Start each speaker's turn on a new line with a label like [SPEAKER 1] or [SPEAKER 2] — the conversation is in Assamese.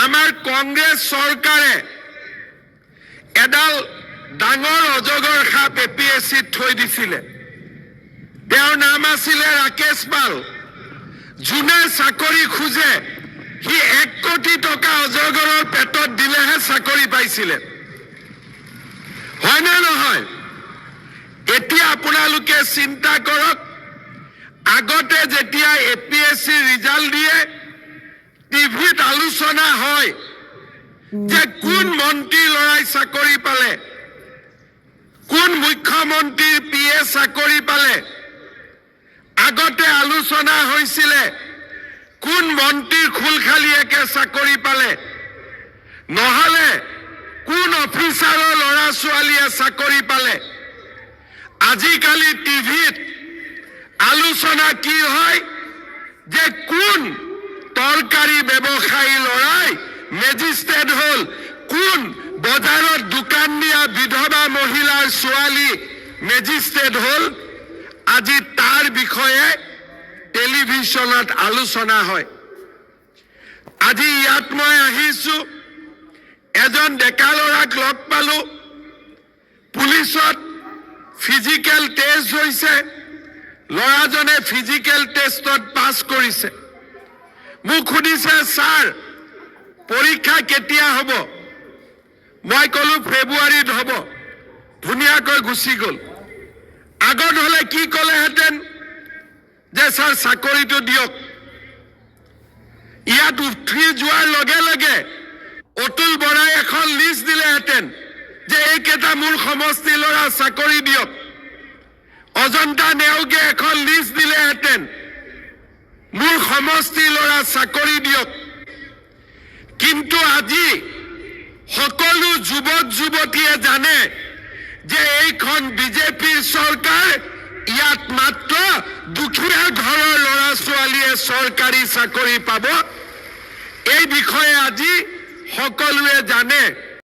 [SPEAKER 1] আমাৰ কংগ্ৰেছ চৰকাৰে এডাল ডাঙৰ অজগৰ সাপ APSCত থৈ দিছিলে। তেওঁৰ নাম আছিলে ৰাকেশ পাল। যোনে চাকৰি খোজে সি 1 কোটি টকা অজগৰৰ পেটত দিলেহে চাকৰি পাইছিলে। হয়নে নহয়? এতিয়া আপোনালোকে চিন্তা কৰক, আগতে যেতিয়া APSC ৰিজাল্ট দিয়ে টিভিত আলোচনা হয় যে কোন মন্ত্ৰীৰ ল'ৰাই চাকৰি পালে, কোন মুখ্যমন্ত্ৰীৰ PA চাকৰি পালে। আগতে আলোচনা হৈছিলে কোন মন্ত্ৰীৰ খুলখালিয়েকে চাকৰি পালে, নহলে কোন অফিচাৰৰ ল'ৰা ছোৱালীয়ে চাকৰি পালে। আজিকালি টিভিত আলোচনা কি হয় যে কোন তৰকাৰী ব্যৱসায়ী ল'ৰাই মেজিষ্ট্ৰেট হ'ল, কোন বজাৰত দোকান দিয়া বিধৱা মহিলাৰ ছোৱালী মেজিষ্ট্ৰেট হ'ল। আজি তাৰ বিষয়ে টেলিভিছনত আলোচনা হয়। আজি ইয়াত মই আহিছো, এজন ডেকা ল'ৰাক লগ পালো, পুলিচত ফিজিকেল টেষ্ট হৈছে, ল'ৰাজনে ফিজিকেল টেষ্টত পাছ কৰিছে। মোক সুধিছে, ছাৰ পৰীক্ষা কেতিয়া হ'ব? মই ক'লো ফেব্ৰুৱাৰীত হ'ব। ধুনীয়াকৈ গুচি গ'ল। আগত হলে কি ক'লেহেঁতেন যে ছাৰ চাকৰিটো দিয়ক। ইয়াত উঠি যোৱাৰ লগে লগে অতুল বৰাই এখন লিষ্ট দিলেহেঁতেন যে এইকেইটা মোৰ সমষ্টিৰ ল'ৰা চাকৰি দিয়ক। অজন্তা নেওগে এখন লিষ্ট দিলেহেঁতেন মোৰ সমষ্টিৰ ল'ৰা চাকৰি দিয়ক। কিন্তু আজি সকলো যুৱক যুৱতীয়ে জানে যে এইখন বিজেপিৰ চৰকাৰ, ইয়াত মাত্ৰ দুখীয়া ঘৰৰ ল'ৰা ছোৱালীয়ে চৰকাৰী চাকৰি পাব। এই বিষয়ে আজি সকলোৱে জানে।